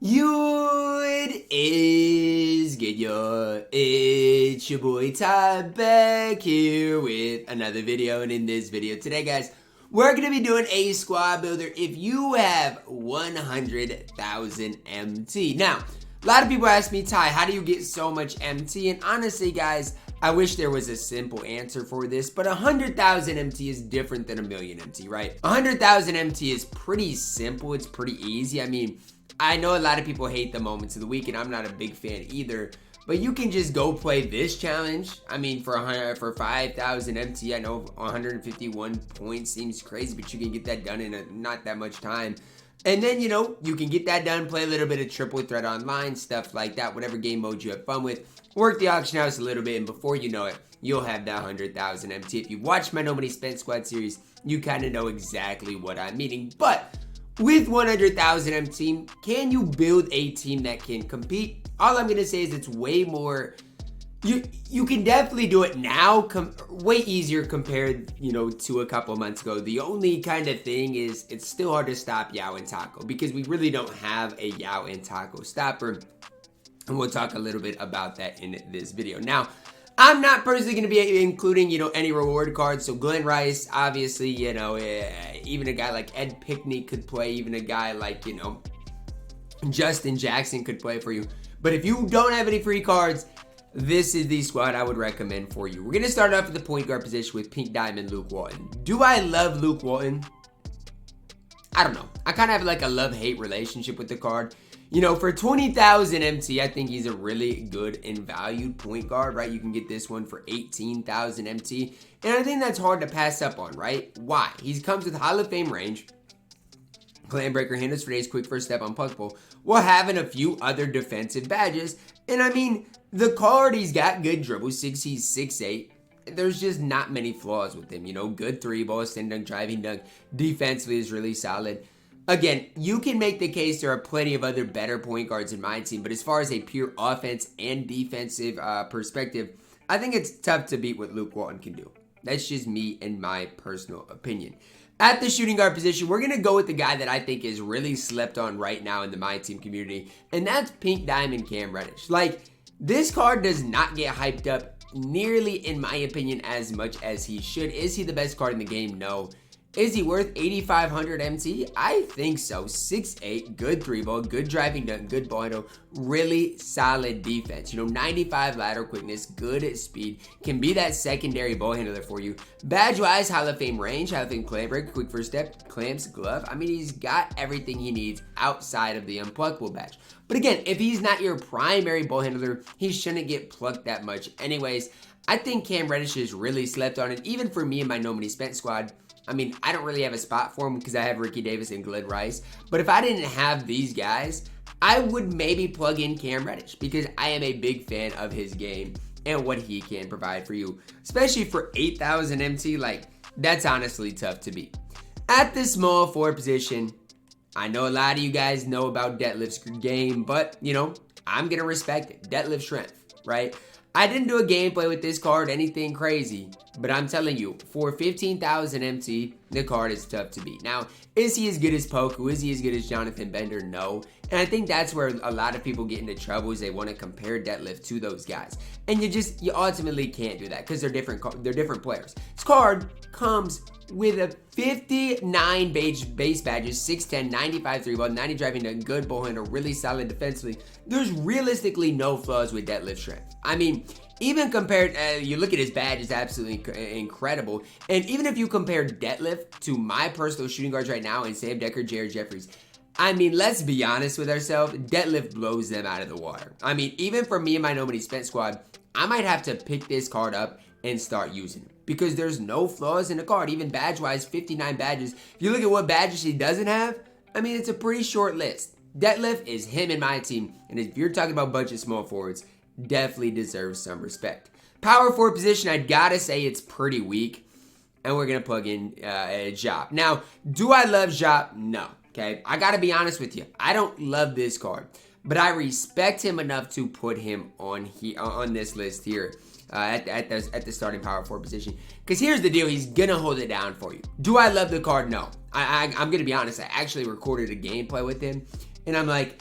It is good, yo. It's your boy Ty back here with another video, and in this video today, guys, we're gonna be doing a squad builder if you have 100,000 MT. Now, a lot of people ask me, Ty, how do you get so much MT? And honestly, guys, I wish there was a simple answer for this, but 100,000 MT is different than a million MT, right? 100,000 MT is pretty simple. It's pretty easy. I mean, I know a lot of people hate the moments of the week, and I'm not a big fan either. But you can just go play this challenge. I mean, for 5,000 MT, I know 151 points seems crazy, but you can get that done in not that much time. And then, you know, you can get that done, play a little bit of triple threat online, stuff like that, whatever game mode you have fun with. Work the auction house a little bit, and before you know it, you'll have that 100,000 MT. If you watched my Nobody Spent Squad series, you kind of know exactly what I'm meaning. But with 100,000 MT, can you build a team that can compete? All I'm gonna say is it's way more. You can definitely do it now, way easier compared, you know, to a couple months ago. The only kind of thing is it's still hard to stop Yao and Taco because we really don't have a Yao and Taco stopper, and we'll talk a little bit about that in this video. Now, I'm not personally going to be including, you know, any reward cards. So Glenn Rice, obviously, you know, even a guy like Ed Pickney could play. Even a guy like, you know, Justin Jackson could play for you. But if you don't have any free cards, this is the squad I would recommend for you. We're going to start off at the point guard position with Pink Diamond Luke Walton. Do I love Luke Walton? I don't know. I kind of have like a love-hate relationship with the card. You know, for 20,000 MT, I think he's a really good and valued point guard, right? You can get this one for 18,000 MT. And I think that's hard to pass up on, right? Why? He comes with Hall of Fame range, Clan Breaker, handles for days, quick first step, unpluckable, while having a few other defensive badges. And I mean, the card, he's got good dribble, he's 6'8". There's just not many flaws with him. You know, good three ball, stand dunk, driving dunk, defensively is really solid. Again, you can make the case there are plenty of other better point guards in my team, but as far as a pure offense and defensive perspective, I think it's tough to beat what Luke Walton can do. That's just me and my personal opinion. At the shooting guard position, we're going to go with the guy that I think is really slept on right now in the My Team community, and that's Pink Diamond Cam Reddish. Like, this card does not get hyped up nearly, in my opinion, as much as he should. Is he the best card in the game? No. Is he worth 8,500 MT? I think so. 6'8", good three ball, good driving dunk, good ball handle, really solid defense. You know, 95 lateral quickness, good speed, can be that secondary ball handler for you. Badge-wise, Hall of Fame range, Hall of Fame clamp break, quick first step, clamps, glove. I mean, he's got everything he needs outside of the unpluckable badge. But again, if he's not your primary ball handler, he shouldn't get plucked that much anyways. I think Cam Reddish is really slept on, and even for me and my No Money Spent squad, I mean, I don't really have a spot for him because I have Ricky Davis and Glenn Rice. But if I didn't have these guys, I would maybe plug in Cam Reddish because I am a big fan of his game and what he can provide for you. Especially for 8,000 MT, like, that's honestly tough to beat. At the small forward position, I know a lot of you guys know about Deadlift's game, but, you know, I'm going to respect it. Deadlift strength, right? I didn't do a gameplay with this card, anything crazy, but I'm telling you, for 15,000 MT, the card is tough to beat. Now, is he as good as Poku? Is he as good as Jonathan Bender? No. And I think that's where a lot of people get into trouble is they want to compare Deadlift to those guys. And you ultimately can't do that because they're different players. This card comes with a 59 base badges, 6'10", 95 three ball, 90 driving dunk, good ball handle, really solid defensively. There's realistically no flaws with Deadlift strength. I mean, even compared, you look at his badge, it's absolutely incredible. And even if you compare Deadlift to my personal shooting guards right now and Sam Decker, Jared Jeffries, I mean, let's be honest with ourselves, Deadlift blows them out of the water. I mean, even for me and my Nobody Spent squad, I might have to pick this card up and start using it because there's no flaws in the card. Even badge-wise, 59 badges. If you look at what badges he doesn't have, I mean, it's a pretty short list. Deadlift is him in my team, and if you're talking about bunch of small forwards, definitely deserves some respect. Power forward position, I gotta say it's pretty weak, and we're gonna plug in Jop. Now, do I love Jop? No. Okay, I gotta be honest with you. I don't love this card, but I respect him enough to put him on this list here. At the starting power forward position. Because here's the deal, he's gonna hold it down for you. Do I love the card? No. I'm gonna be honest, I actually recorded a gameplay with him, and I'm like,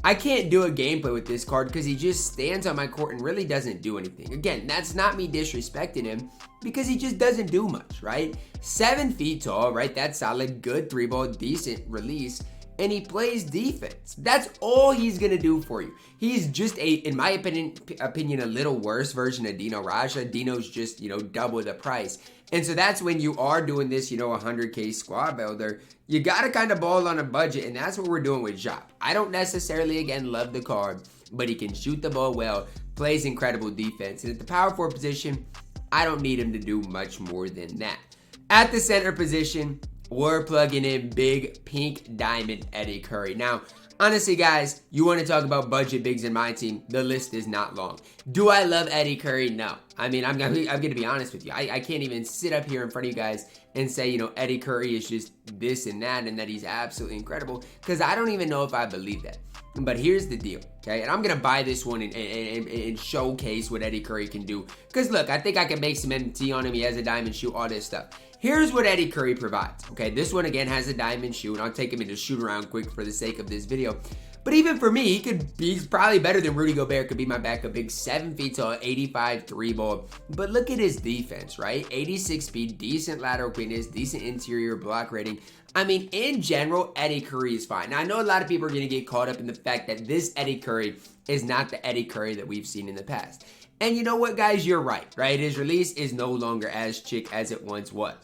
I can't do a gameplay with this card because he just stands on my court and really doesn't do anything. Again, that's not me disrespecting him because he just doesn't do much, right? 7 feet tall, right? That's solid, good 3-ball, decent release, and he plays defense. That's all he's gonna do for you. He's just in my opinion, a little worse version of Dino Raja. Dino's just, double the price. And so that's when you are doing this, 100K squad builder, you gotta kind of ball on a budget, and that's what we're doing with Jop. I don't necessarily, again, love the card, but he can shoot the ball well, plays incredible defense, and at the power forward position, I don't need him to do much more than that. At the center position, we're plugging in big pink diamond Eddie Curry. Now, honestly, guys, you want to talk about budget bigs in my team, the list is not long. Do I love Eddie Curry? No. I mean, I'm gonna be honest with you. I can't even sit up here in front of you guys and say, Eddie Curry is just this and that and that he's absolutely incredible, because I don't even know if I believe that. But here's the deal, okay? And I'm going to buy this one and showcase what Eddie Curry can do. Because, look, I think I can make some MT on him. He has a diamond shoe, all this stuff. Here's what Eddie Curry provides, okay? This one, again, has a diamond shoe, and I'll take him into shoot around quick for the sake of this video. But even for me, he's probably better than Rudy Gobert. Could be my backup big, 7 feet tall, 85 3-ball. But look at his defense, right? 86 speed, decent lateral quickness, decent interior block rating. I mean, in general, Eddie Curry is fine. Now, I know a lot of people are going to get caught up in the fact that this Eddie Curry is not the Eddie Curry that we've seen in the past. And you know what, guys? You're right? His release is no longer as chick as it once was.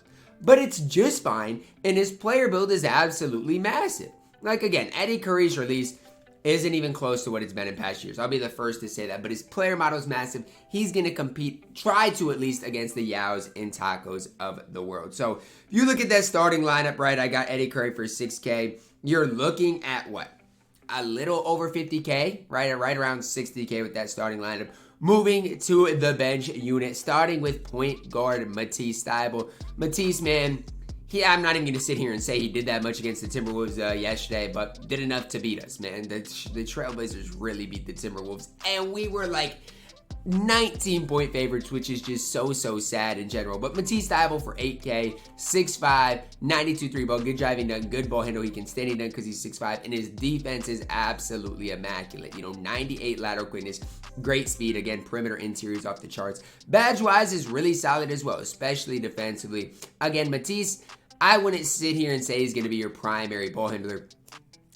But it's just fine, and his player build is absolutely massive. Like, again, Eddie Curry's release isn't even close to what it's been in past years. I'll be the first to say that. But his player model is massive. He's going to compete, try to at least, against the Yaos and Tacos of the world. So, if you look at that starting lineup, right, I got Eddie Curry for 6K. You're looking at what? A little over 50K, right? Right around 60K with that starting lineup. Moving to the bench unit, starting with point guard Matisse Thybulle. Matisse, man, I'm not even going to sit here and say he did that much against the Timberwolves yesterday, but did enough to beat us, man. The Trailblazers really beat the Timberwolves, and we were like 19-point favorites, which is just so sad in general. But Matisse Thybulle for 8K, 6'5", 92 3-ball, good driving dunk, good ball handle. He can standing dunk because he's 6'5", and his defense is absolutely immaculate. 98 lateral quickness, great speed. Again, perimeter interiors off the charts. Badge-wise is really solid as well, especially defensively. Again, Matisse, I wouldn't sit here and say he's going to be your primary ball handler,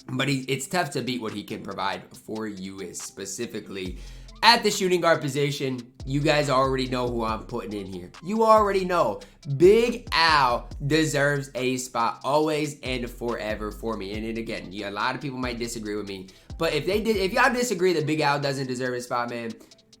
but it's tough to beat what he can provide for you specifically. At the shooting guard position, you guys already know who I'm putting in here. You already know. Big Al deserves a spot always and forever for me. And again, a lot of people might disagree with me, but if y'all disagree that Big Al doesn't deserve a spot, man,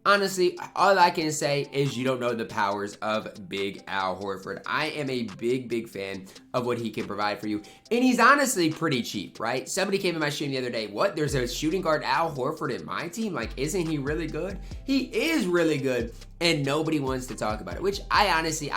honestly, all I can say is you don't know the powers of Big Al Horford. I am a big fan of what he can provide for you. And he's honestly pretty cheap, right? Somebody came in my stream the other day. What? There's a shooting guard Al Horford in my team? Like, isn't he really good? He is really good. And nobody wants to talk about it, which I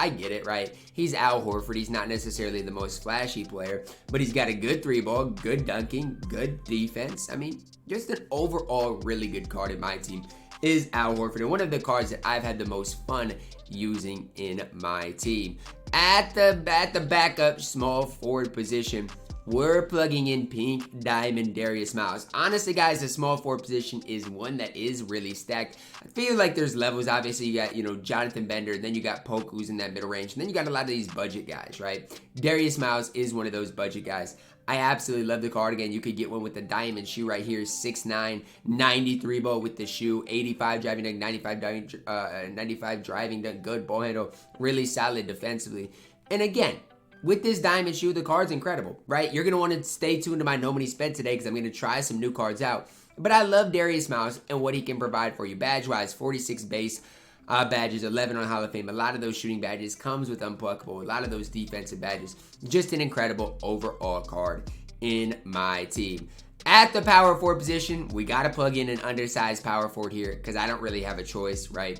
get it, right? He's Al Horford. He's not necessarily the most flashy player, but he's got a good 3-ball, good dunking, good defense. I mean, just an overall really good card in my team is Al Horford, and one of the cards that I've had the most fun using in my team. At the backup small forward position, we're plugging in pink diamond Darius Miles. Honestly, guys, the small forward position is one that is really stacked. I feel like there's levels. Obviously, you got, Jonathan Bender, and then you got Poku, who's in that middle range, and then you got a lot of these budget guys, right? Darius Miles is one of those budget guys. I absolutely love the card. Again, you could get one with the diamond shoe right here, 6'9", 93 ball with the shoe, 85 driving dunk, 95 driving dunk, good ball handle, really solid defensively. And again, with this diamond shoe, the card's incredible, right? You're going to want to stay tuned to my No Money Spent today because I'm going to try some new cards out. But I love Darius Miles and what he can provide for you. Badge-wise, 46 base badges, 11 on Hall of Fame. A lot of those shooting badges comes with Unpluckable. A lot of those defensive badges. Just an incredible overall card in my team. At the power forward position, we got to plug in an undersized power forward here because I don't really have a choice, right?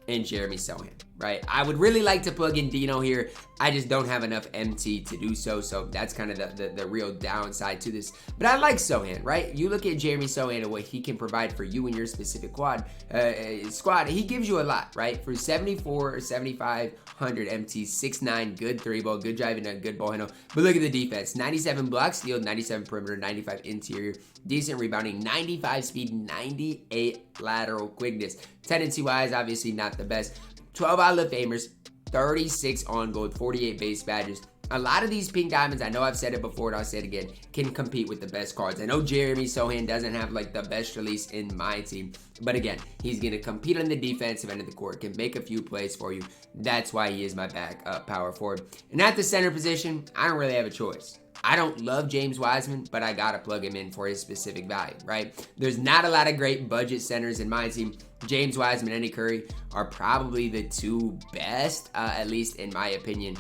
and Jeremy Sohan, right? I would really like to plug in Dino here. I just don't have enough MT to do so. So that's kind of the real downside to this. But I like Sohan, right? You look at Jeremy Sohan and what he can provide for you and your specific squad. He gives you a lot, right? For 74 or 7,500 MT, 6'9", good 3-ball, good driving, a good ball handle. But look at the defense. 97 block steal, 97 perimeter, 95 interior, decent rebounding, 95 speed, 98 lateral quickness. Tendency-wise, obviously not the best. 12 Hall of Famers, 36 on gold, 48 base badges. A lot of these pink diamonds, I know I've said it before and I'll say it again, can compete with the best cards. I know Jeremy Sohan doesn't have like the best release in my team, but again, he's going to compete on the defensive end of the court, can make a few plays for you. That's why he is my backup power forward. And at the center position, I don't really have a choice. I don't love James Wiseman, but I gotta plug him in for his specific value, right? There's not a lot of great budget centers in my team. James Wiseman and Eddie Curry are probably the two best, at least in my opinion.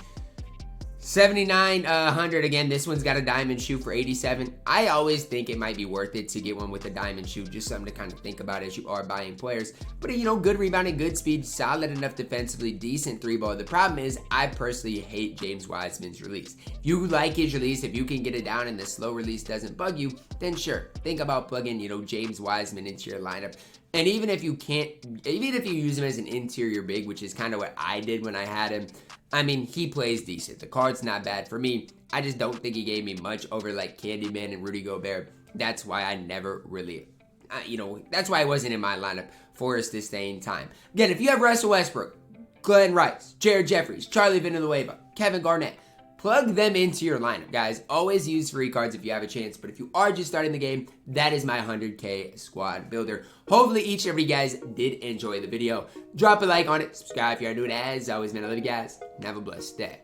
7,900, again, this one's got a diamond shoe for 87. I always think it might be worth it to get one with a diamond shoe, just something to kind of think about as you are buying players. But, you know, good rebounding, good speed, solid enough defensively, decent 3-ball. The problem is, I personally hate James Wiseman's release. If you like his release, if you can get it down and the slow release doesn't bug you, then sure, think about plugging, you know, James Wiseman into your lineup. And even if you use him as an interior big, which is kind of what I did when I had him, I mean, he plays decent. The card's not bad for me. I just don't think he gave me much over like Candyman and Rudy Gobert. That's why I never really, that's why I wasn't in my lineup for a sustained time. Again, if you have Russell Westbrook, Glenn Rice, Jared Jeffries, Charlie Villanueva, Kevin Garnett, plug them into your lineup, guys. Always use free cards if you have a chance. But if you are just starting the game, that is my 100K squad builder. Hopefully each and every guys did enjoy the video. Drop a like on it. Subscribe if you are new. And as always, man, I love you guys. And have a blessed day.